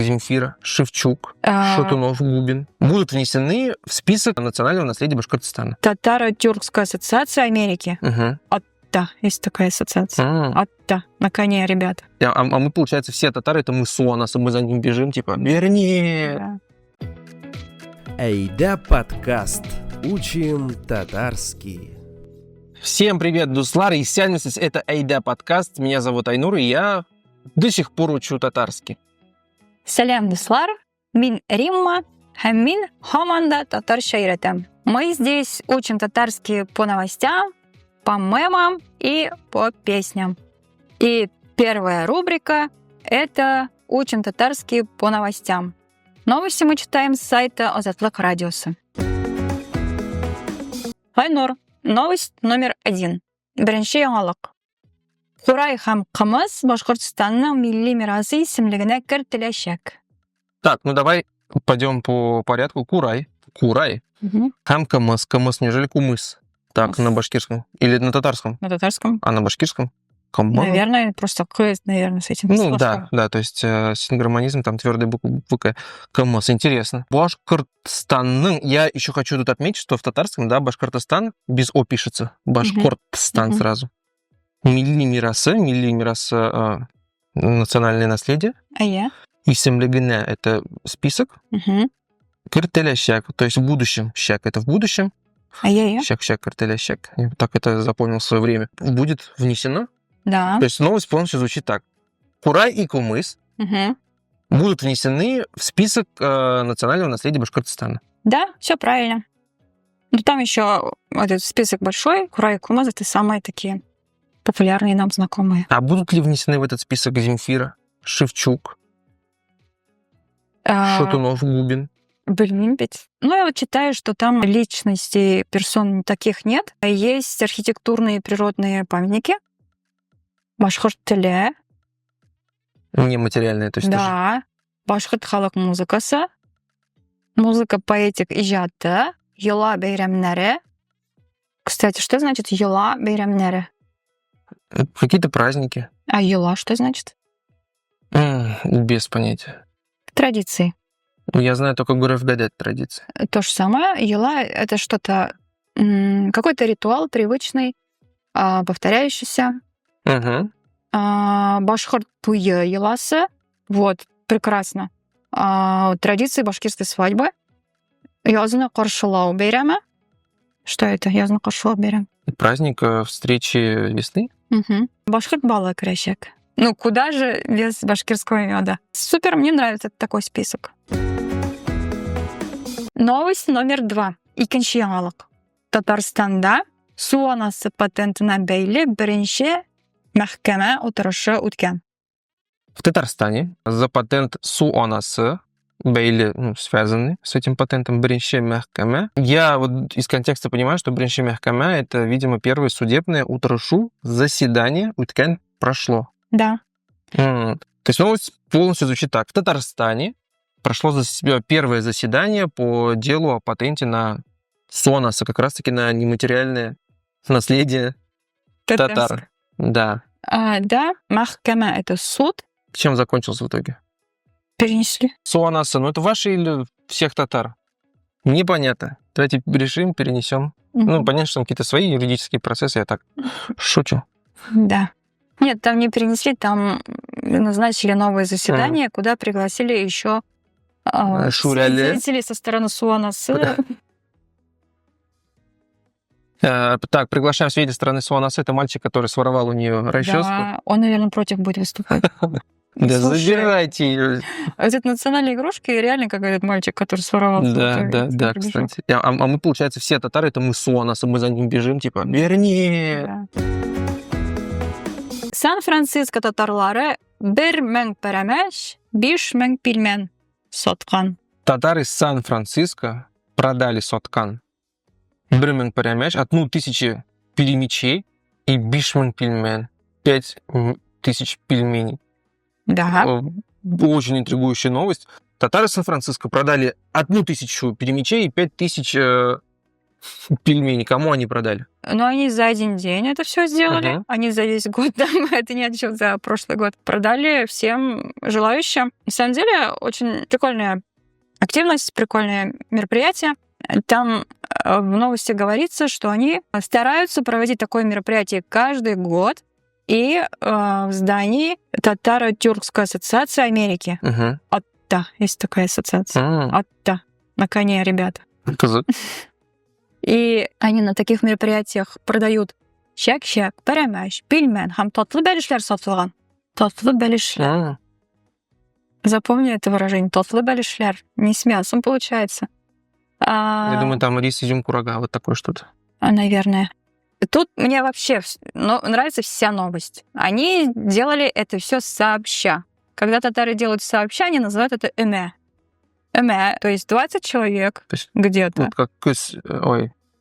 Земфира, Шевчук, Шатунов, Губин будут внесены в список национального наследия Башкортостана. Татаро-тюркская ассоциация Америки. Да, есть такая ассоциация. Да, на коне, ребята. А мы, получается, все татары, это мы СУАНАС, мы за ним бежим, типа, верни! Да. Айда подкаст. Учим татарский. Всем привет, дуслар, и это Айда подкаст. Меня зовут Айнур, и я до сих пор учу татарский. Салям, дуслар. Мин Римма. Хаммин Хаманда татарша иретем. Мы здесь учим татарский по новостям, по мемам и по песням. И первая рубрика — это «Учим татарский по новостям». Новости мы читаем с сайта Азатлык Радиосы. Айнур, новость номер 1. Беренче яңалык. Курай һәм Кымыз Башкортстанның милли мирасы исемлегенә кертеләчәк. Так, ну давай пойдем по порядку. Курай. Һәм Кымыз. Кымыз, неужели кумыс? Так, на башкирском. Или на татарском? На татарском. А на башкирском? Кымыз. Наверное, просто «к», наверное, с этим. Ну, да, то есть синхромонизм, там твердая буква «к». Кымыз, интересно. Башкортстанның, я еще хочу тут отметить, что в татарском, да, Башкортостан без «о» пишется. Башкортостан сразу. Милли мирасы, национальное наследие. А я? Исемлегенә — это список. Кертеләчәк, то есть в будущем. Щак — это в будущем. А я? Щак, кертеләчәк. Я так это запомнил в свое время. Будет внесено. Да. То есть новость полностью звучит так. Курай и Кумыс будут внесены в список национального наследия Башкортостана. Да, все правильно. Но там еще этот список большой. Курай и Кумыз — это самые такие популярные нам знакомые. А будут ли внесены в этот список Земфира, Шевчук, Шатунов, Губин? Блин, ведь. Ну, я вот читаю, что там личностей, персон таких нет. Есть архитектурные природные памятники. Башкорт теле. Нематериальные, то есть тоже. Да. Башкорт халык музыкасы. Музыка поэтик ижаты. Йыла бәйрәмнәре. Кстати, что значит йыла бәйрәмнәре? Какие-то праздники. А йыла что значит? Без понятия. Традиции. Я знаю только Гуревгадет традиции. То же самое. Йыла — это что-то, какой-то ритуал привычный, повторяющийся. Башкорт туйы йыласы. Вот, прекрасно. Традиции башкирской свадьбы. Язны каршылау бәйрәме. Что это? Язны каршылау бәйрәм. Праздник встречи весны. Башкорт балы керәчәк. Ну, куда же без башкирского меда? Супер, мне нравится такой список. Новость номер 2. Икенче яңалык. Татарстанда су анасы патентына бәйле беренче мәхкәмә утырышы үткән. В Татарстане за патент су анасы бәйле, связаны с этим патентом беренче мәхкәмә. Я вот из контекста понимаю, что беренче мәхкәмә — это, видимо, первое судебное утырышу заседание үткән прошло. Да. То есть новость полностью звучит так. В Татарстане прошло первое заседание по делу о патенте на СУАНАСа, как раз-таки на нематериальное наследие татар. Да. Да, махкама — это суд. Чем закончился в итоге? Перенесли. СУАНАСа, это ваши или всех татар? Непонятно. Давайте решим, перенесем. Понятно, что там какие-то свои юридические процессы, я так шучу. Да. Нет, там не перенесли, там назначили новое заседание, куда пригласили еще свидетелей со стороны СУАНАСа. Так, приглашаем свидетелей со стороны СУАНАСа. Это мальчик, который своровал у нее расческу. Да, он, наверное, против будет выступать. Да забирайте ее. Это национальные игрушки, реально как этот мальчик, который своровал. Да, кстати. А мы, получается, все татары, это мы СУАНАСа, мы за ним бежим, типа, верни! Сан-Франциско татарлары 1000 пәрәмәч, 5000 пилмән соткан. Татары из Сан-Франциско продали соткан 1000 пәрәмәч, 1000 пельмечей и 5000 пельмен, 5000 пельменей. Да. Очень интригующая новость. Татары Сан-Франциско продали 1000 пельмечей и 5000 пельменей. Кому они продали? но они за один день это все сделали. Мгм. Они за весь год, там, это не отчет за прошлый год, продали всем желающим. На самом деле, очень прикольная активность, прикольное мероприятие. Там в новости говорится, что они стараются проводить такое мероприятие каждый год. И в здании Татаро-Тюркской ассоциации Америки. Мгм. Да, есть такая ассоциация. М, Да, на коне, ребята. кызык. И они на таких мероприятиях продают шәк-шәк, пәрәмәч, пельмен һәм татлы бәлешләр сатылган. Татлы бәлешләр. М, Запомни это выражение. Татлы бәлешләр. Не с мясом получается. Я думаю, там рис, изюм, курага, вот такое что-то. Наверное. Тут мне вообще нравится вся новость. Они делали это все сообща. Когда татары делают сообща, они называют это эме. Эме, то есть 20 человек То есть где-то. вот как кос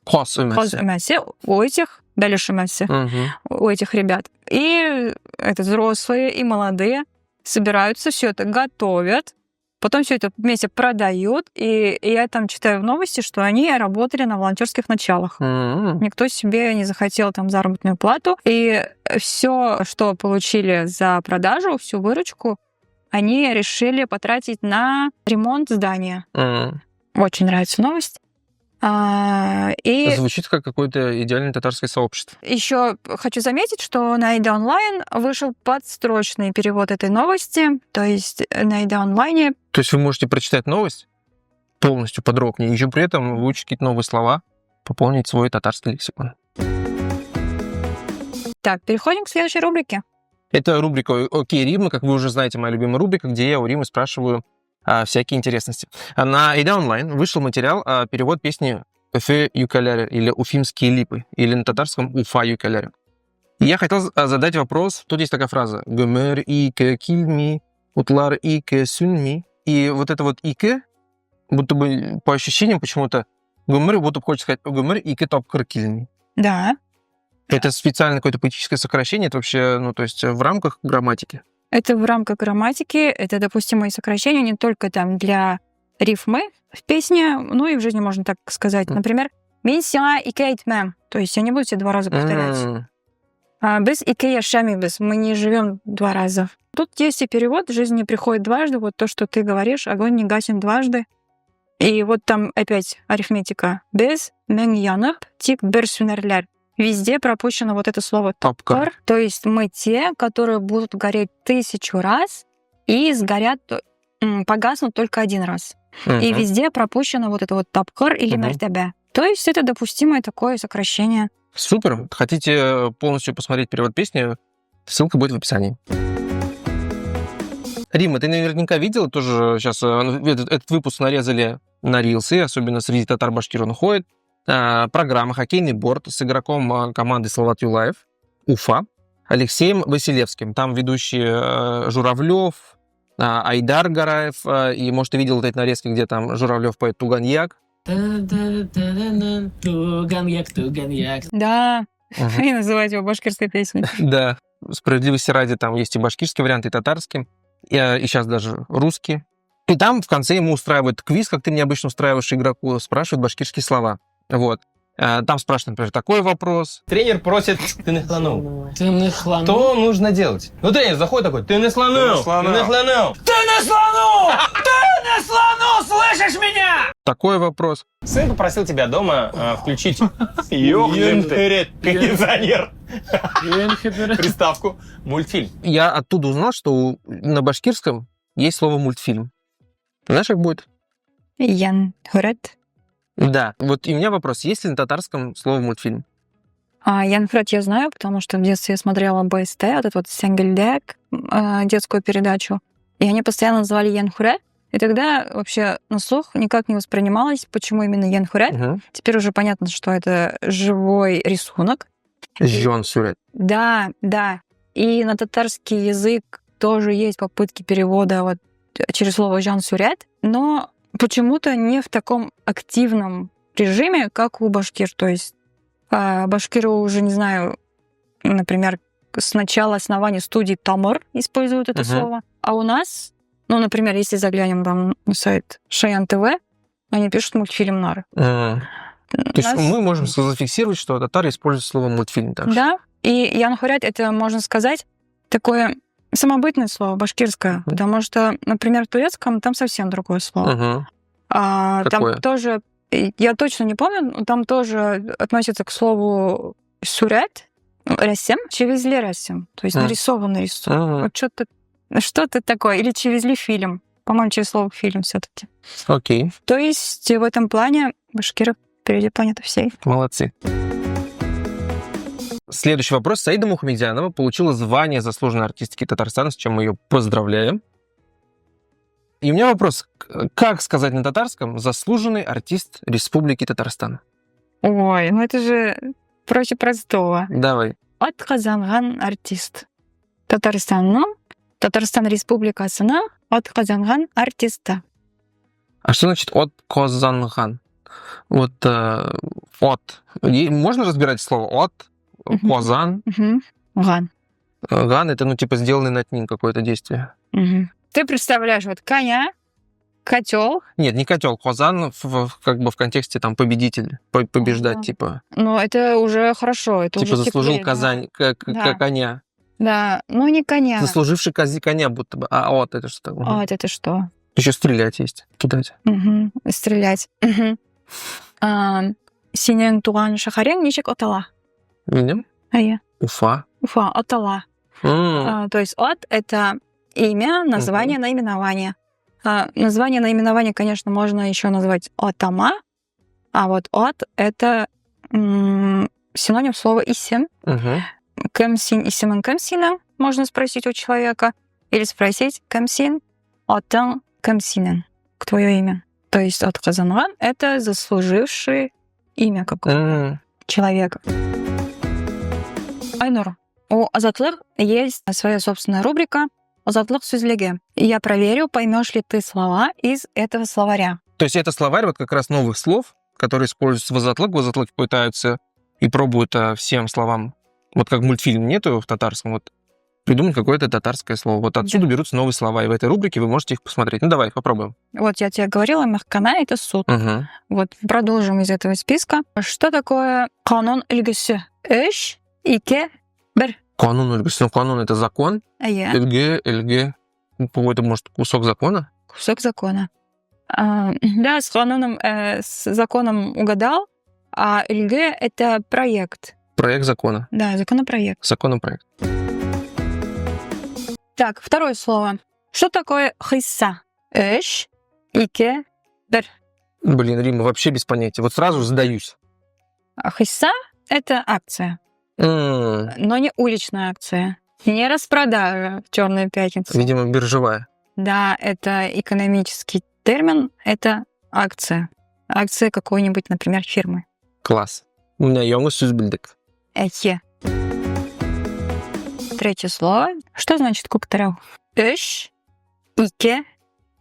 Хоз эмеси. эмеси у этих, бәлеш эмеси, Мгм. у этих ребят. И это взрослые и молодые собираются, все это готовят, потом все это вместе продают. И я там читаю в новости, что они работали на волонтерских началах. М, Никто себе не захотел там заработную плату. И все, что получили за продажу, всю выручку, они решили потратить на ремонт здания. м. Очень нравится новость. И Звучит как какое-то идеальное татарское сообщество. еще хочу заметить, что на Эйда Онлайн вышел подстрочный перевод этой новости. То есть на Эйда Онлайне... То есть вы можете прочитать новость полностью подробнее, еще при этом выучить какие-то новые слова, пополнить свой татарский лексикон. Так, переходим к следующей рубрике. Это рубрика «Окей, Рима», как вы уже знаете, моя любимая рубрика, где я у Римы спрашиваю всякие интересности. На Эйда Онлайн вышел материал перевод песни «Уфе юкаляре» или «Уфимские липы», или на татарском «Уфа юкаляре». И я хотел задать вопрос. Тут есть такая фраза «Гумер ике кильми, утлар ике сюнми». И вот это вот «ике», будто бы по ощущениям почему-то, гумер, будто бы хочется сказать «гумер ике топкар кильми». Да, Это специальное какое-то поэтическое сокращение, это вообще, ну, то есть в рамках грамматики. это в рамках грамматики, это допустимые сокращения не только там для рифмы в песне, но и в жизни можно так сказать. Например, «Мин сиңа ике әйтмәм», то есть я не буду тебе 2 раза повторять. М, «Без ике яшәмибез», мы не живем 2 раза. Тут есть и перевод «Жизнь не приходит дважды», вот то, что ты говоришь, огонь не гасен дважды. И вот там опять арифметика. «Без мен янып, тик бер сүнәрләр». Везде пропущено вот это слово Топкар. «топкар», то есть мы те, которые будут гореть 1000 раз и сгорят, погаснут только 1 раз. И Мгм. везде пропущено вот это вот «тапкар» или Мгм. «мәртәбә». То есть это допустимое такое сокращение. Супер. Хотите полностью посмотреть перевод песни? Ссылка будет в описании. Рима, ты наверняка видела тоже сейчас этот выпуск нарезали на рилсы, особенно среди татар-башкир он ходит. Программа «Хоккейный борт» с игроком команды Салават Юлаев, Уфа, Алексеем Василевским. Там ведущие Журавлев, Айдар Гараев. И, может, ты видел вот эти нарезки, где там Журавлев поет «Туганьяк». Туганьяк, туганьяк. Да, Мгм. и называть его башкирской песней. Да, справедливости ради, там есть и башкирский вариант, и татарский, и сейчас даже русский. И там в конце ему устраивают квиз, как ты мне обычно устраиваешь игроку, спрашивают башкирские слова. Вот. Там спрашивают, например, такой вопрос. Тренер просит, ты не хланул. Ты не хланул. Что нужно делать? Ну, тренер заходит такой, ты не слонул, ты не хланул. Такой вопрос. Сын попросил тебя дома включить кондиционер, приставку, мультфильм. Я оттуда узнал, что на башкирском есть слово «мультфильм». Знаешь, как будет? Ян Хурет. Да. Вот и у меня вопрос, есть ли на татарском слово «мультфильм»? Ян Хурет я знаю, потому что в детстве я смотрела БСТ, вот этот вот Сенгельдек, детскую передачу. И они постоянно называли Ян Хурет. И тогда вообще на слух никак не воспринималось, почему именно Ян Хурет. Угу. Теперь уже понятно, что это живой рисунок. Жон Сюрет. Да, да. И на татарский язык тоже есть попытки перевода вот через слово «жан сюрет», но почему-то не в таком активном режиме, как у башкир. То есть башкиры уже, не знаю, например, с начала основания студии Тамыр используют это Мгм. слово. А у нас, ну, например, если заглянем там на сайт Шаян ТВ, они пишут мультфильм «Нар». То есть мы можем зафиксировать, что татары используют слово мультфильм также. Да, и Янхурят — это, можно сказать, такое самобытное слово, башкирское, потому что, например, в турецком там совсем другое слово. Угу. Там Какое? тоже, я точно не помню, но там тоже относится к слову сурят, рәсем, чевезли рәсем, то есть нарисованный рисунок. Мгм. Вот что-то такое. Или чевезли фильм. По-моему, через слово фильм все-таки. Окей, То есть в этом плане башкиры впереди планеты всей. молодцы. Следующий вопрос. Саида Мухамедянова получила звание заслуженной артистки Татарстана, с чем мы ее поздравляем. И у меня вопрос. Как сказать на татарском «заслуженный артист Республики Татарстан»? Ой, ну это же проще простого. Давай. Отказанган артист. Татарстан Республикасына отказанган артиста. А что значит «от Козанган»? Вот «от». Можно разбирать слово «от», Мгм. «козан». Мгм. Ган. «Ган» — это, ну, типа, сделанный над ним какое-то действие. Мгм. Ты представляешь, вот коня, котел, Нет, не котел. Козан как бы в контексте там победитель, побеждать, Ага. типа. ну это уже хорошо, это Типа уже заслужил теплее, да. Казань, Да. коня. Да, ну не коня. Заслуживший коня будто бы. А вот это что? А вот это что? Еще стрелять есть, кидать. Мгм. Стрелять. Мгм. Синең туган шәһәрең ничек атала? Видим? Әйе. Уфа. Уфа, атала. То есть от — это имя, название, наименование. Название, наименование, конечно, можно еще назвать отама, а вот от — это синоним слова исем. Мгм. Кемсин исемын кемсина можно спросить у человека, или спросить кемсин отан кемсинен. Твое имя. То есть от Казанган — это заслуживший имя какого-то человека. Айнур, у Азатлык есть своя собственная рубрика «Азатлык сүзлеге». Я проверю, поймешь ли ты слова из этого словаря. То есть это словарь вот как раз новых слов, которые используются в Азатлык. В Азатлыке пытаются и пробуют всем словам. Вот как мультфильм нету в татарском, вот придумать какое-то татарское слово. Вот отсюда берутся новые слова, и в этой рубрике вы можете их посмотреть. Ну, давай, попробуем. Вот я тебе говорила, мехкана — это суд. Угу. Вот продолжим из этого списка. Что такое канон үлгісі? Үш, ике, бір. Канун үлгісі. Ну, канун — это закон. Әйе, Эльге. Ну, какой-то, может, кусок закона? кусок закона. Да, с законом угадал, а ЛГ — это проект. Проект закона. Да, законопроект. Законопроект. Так, второе слово. Что такое хисса? Үш, ике, бір. Блин, Рима, вообще без понятия. Вот сразу сдаюсь. Хисса — это акция, но не уличная акция. Не распродажа в Черную пятницу. Видимо, биржевая. Да, это экономический термин, это акция. Акция какой-нибудь, например, фирмы. Класс. У меня яңы сөз білдік. Эке. Третье слово. Что значит куктарау? Үш, ике,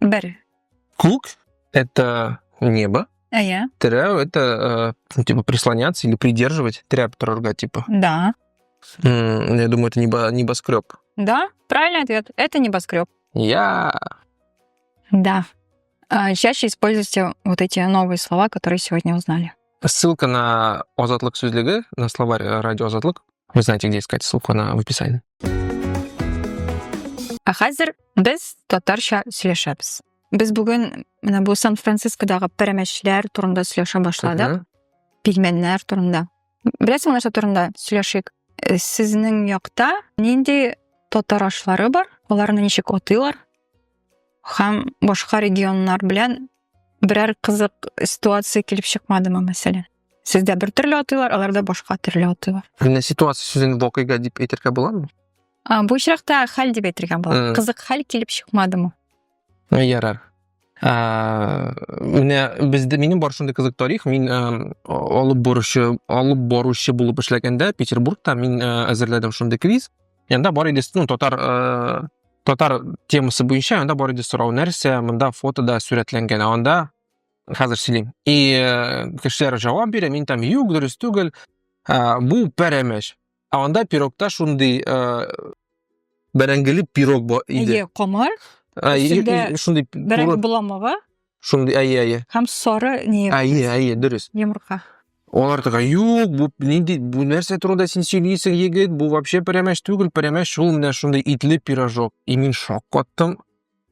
бір. Кук — это небо. Әйе. Теряу — это, ну, типа, прислоняться или придерживать. Тряп торга, типа. Да. Я думаю, это небоскреб. Да, правильный ответ. Это небоскреб. Да. Чаще используйте вот эти новые слова, которые сегодня узнали. Ссылка на Азатлык сөзлігі, на словарь радио Азатлык. Вы знаете, где искать, ссылку в описании. А хәзер без татарча сөйләшәбез. Без бүген менә бу Сан-Францискодагы пәрәмәчләр турында сөйләшә башладык. Мгм. Пигментлар турында. Беләсеңме нәрсә турында сөйләшик? Сезнең якта нинди татар ашлары бар? Аларны ничек атыйлар? Һәм башка регионнар белән берәр кызык ситуация килеп чыкмадымы, мәсәлән? Сездә бер төрле атыйлар, аларда башка төрле атыйлар. Менә ситуация сүзен вакыйга дип әйтергә буламы? Бу очракта хәл дип әйтергә була. Кызык хәл килеп чыкмадымы? Ярар. Минем бар шундый кызык тарих. Мин алып баручы булып эшләгәндә Петербургта мин әзерләдем шундый квиз. Янда бар иде, ну, татар темасы буенча янда бар иде сорау нәрсә, монда фотода сурәтләнгән. Анда хәзер сөйлим. И кешеләр җавап бирә, мин там юк, дөрес түгел. Бу пәрәмәч. Анда пирогта шундый бәрәңгеле пирог бар иде. Әйе, камыр, Шундый бәрәңге буламыгы шундый, әйе. һәм сары не Әйе, дөрес. йомырка. Олар такая, юк, бу нәрсе турында син сөйлейсең, егет, бу вообще пәрәмәш түгел, пәрәмәш шул менә шундай итле пирожок. И мин шок каттым.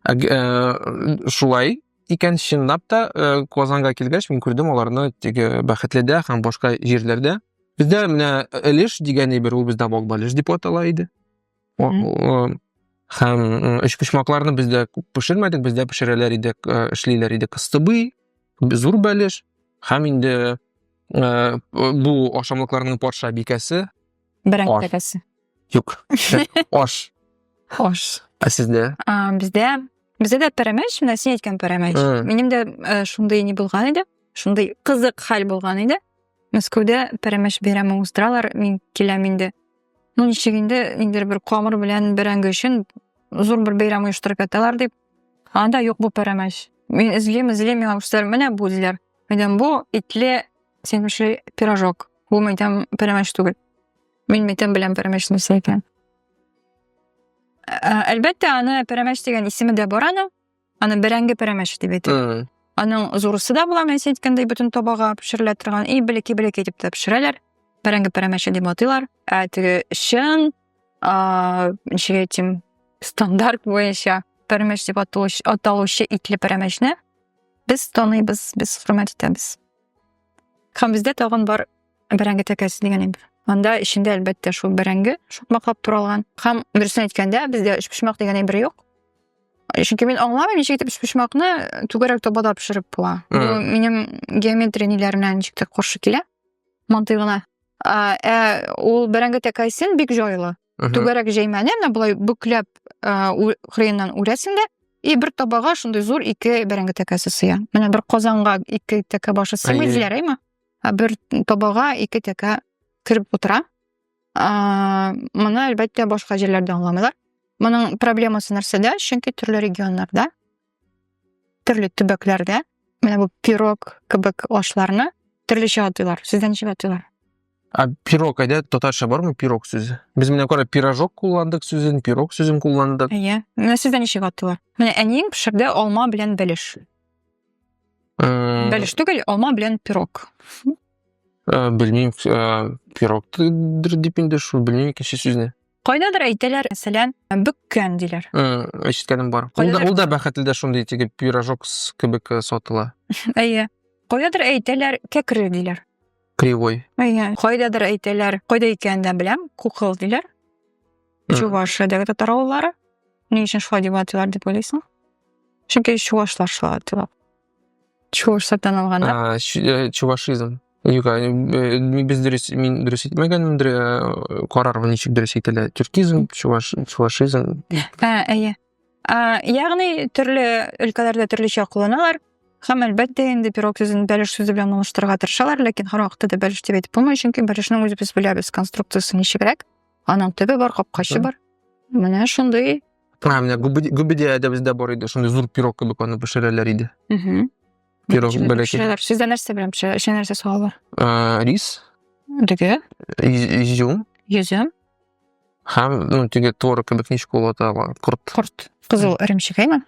Шулай икән чынлап та Казанга килгәч, мин күрдем аларны теге Бәхетледә һәм башка җирләрдә. Бездә менә Элеш дигән әйбер ул бездә Бакбалеш дип атала иде. Һәм эчпочмакларны бездә күп пешермәдек, бездә пешерәләр иде, эшлиләр иде кыстыбый, зур бәлеш. Һәм инде бу ашамлыкларның патша бикәсе Бәрәңге Аш. тәкәсе. юк. Аш. Хош. Ә сездә? Бездә дә пәрәмәч, менә син әйткән пәрәмәч. Минем дә шундай не булган иде. Шундай кызык хәл булган иде. Мәскәүдә пәрәмәч бәйрәме уздыралар. Мин киләм инде. Ну ничек инде инде бер камыр белән бәрәңге өчен зур бер бәйрәм оештырып яталар дип. Анда юк бу пәрәмәч. Мин эзлим, миңа күрсәтәләр, менә бу диләр. Мәдәм бу итле синмешле пирожок. Бу мәйтәм пәрәмәч түгел. Мин мәйтәм белән пәрәмәч нәрсә икән. Әлбәттә, аны пәрәмәч дигән исеме дә бар аның. Аны бәрәңге пәрәмәч дип әйтәләр. Аның зурысы да була, мен әйткәндәй, бөтен табага пешерелә торган, и бәләки дип тә пешерәләр. Бәрәңге пәрәмәч дип атыйлар. Теге чын, ничек әйтим, стандарт буенча пәрәмәч дип аталучы итле пәрәмәчне без таныйбыз, без хөрмәт итәбез. Һәм бездә тагын бар бәрәңге тәкәсе дигән әйбер. Анда эчендә әлбәттә шул бәрәңге шутмаклап туралган. Һәм дөресен әйткәндә, бездә эчпочмак дигән әйбер юк. Чөнки мин аңламыйм, ничек итеп эчпочмакны түгәрәк табада пешереп була. Бу минем геометрия ниләренә ничек тә каршы килә, мантыгына. Ул бәрәңге тәкәсен бик җайлы. Түгәрәк җәймәне, менә булай бүкләп хреннан үрәсен дә, и бер табага шундый зур ике бәрәңге тәкәсе сыя. Менә бер казанга ике тәкә башы сыймый диләр, әйме? Бер табага ике тәкә киреп утыра. Моны әлбәттә башка җирләрдә аңламыйлар. Моның проблемасы нәрсәдә? Чөнки төрле регионнарда, төрле төбәкләрдә менә бу пирог кебек ашларны төрлечә атыйлар. Сездә ничек атыйлар? Пирог әйдә, татарча бармы пирог сүзе? Без менә кара пирожок кулландык сүзен, пирог сүзен кулландык. Менә сездә ничек атыйлар? Менә әниең пешерде алма белән бәлеш. Бәлеш түгел, алма белән пирог. Белмим, пирогтыр дип инде шул, белмим икенче сүзне. Кайдадыр әйтәләр, мәсәлән, бөккән диләр. Ишеткәнем бар. Ул да Бәхетледә шундый теге пирожок кебек сатыла. Кайдадыр әйтәләр, кәкре диләр. Кривой. Кайдадыр әйтәләр, кайда икәнен дә беләм, кукыл диләр. Чувашиядәге татар авыллары. Ни өчен шулай дип атыйлар дип уйлыйсың? Чөнки чувашлар шулай атыйлар. Чувашстан алганда. Чувашизм. Юк, без мин дөрес әйтмәгәнмендер, карарга ничек дөрес әйтелә. Тюркизм, чувашизм. Ягъни төрле өлкәләрдә төрлечә кулланалар. Һәм әлбәттә инде пирог сүзен бәлеш сүзе белән алыштырырга тырышалар, ләкин һәр вакытта да бәлеш дип әйтеп булмый, чөнки бәлешнең үзе без беләбез конструкциясы ничегрәк. Аның төбе бар, капкачы бар. Менә шундый. Менә Губедия дә бездә бар иде, шундый зур пирог кебек аны пешерәләр иде. Пирог бәләкәй. Сездә нәрсә белән пешерәләр? Эченә нәрсә салалар? Рис, Дөге, изюм, йөзем, һәм теге творог кебек ничек ул атала, корт, кызыл эремчек, әйме?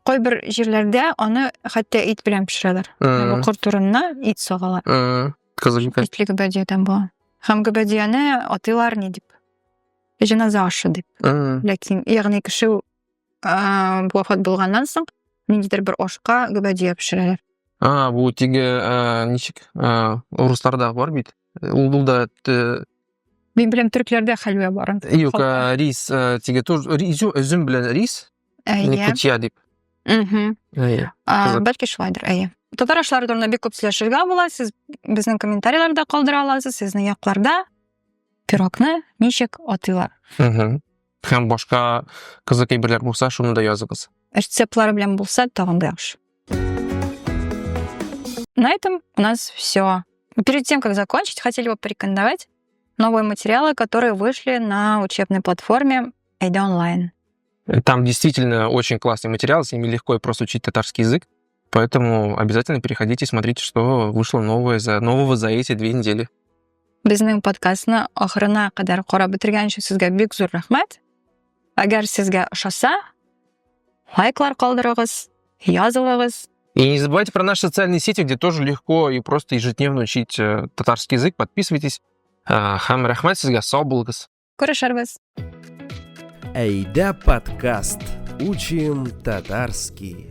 Кайбер җирләрдә аны хәтта ит белән пешерәләр. Бу корт урынына ит салалар. Кызыл икән. Итле гөбәдиядән була. Һәм гөбәдияне атыйлар ни дип? Җеназа ашы дип. Ләкин ягъни кеше вафат булганнан соң ниндидер бер ашка гөбәдия пешерәләр. Бу теге ничек? Русларда бар бит. Ул да Мин беләм, төркләрдә хәлвә бар. юк, рис, теге тур üzüm белән рис, кутия дип. Бәлки шулайдыр, Татар ашлары турында бик күп сөйләшергә була. Сез безнең комментарийларда калдыра аласыз. Сезнең якларда пирогны ничек атыйлар? Һәм башка кызык әйберләр булса, шуны да языгыз. Рецептлары белән булса, тагын да яхшы. На этом у нас все. Перед тем, как закончить, хотели бы порекомендовать новые материалы, которые вышли на учебной платформе Эйда Онлайн. Там действительно очень классный материал, с ними легко и просто учить татарский язык. Поэтому обязательно переходите и смотрите, что вышло нового за эти 2 недели. Безнең подкастны ахырына кадәр карап бетергәнче сезгә бик зур рәхмәт. Әгәр сезгә ошаса, лайклар калдырыгыз, язылыгыз, И не забывайте про наши социальные сети, где тоже легко и просто ежедневно учить татарский язык. Подписывайтесь. Хам рахмат сизга, сау булгыз. Көрішербіз. Эйда подкаст. Учим татарский.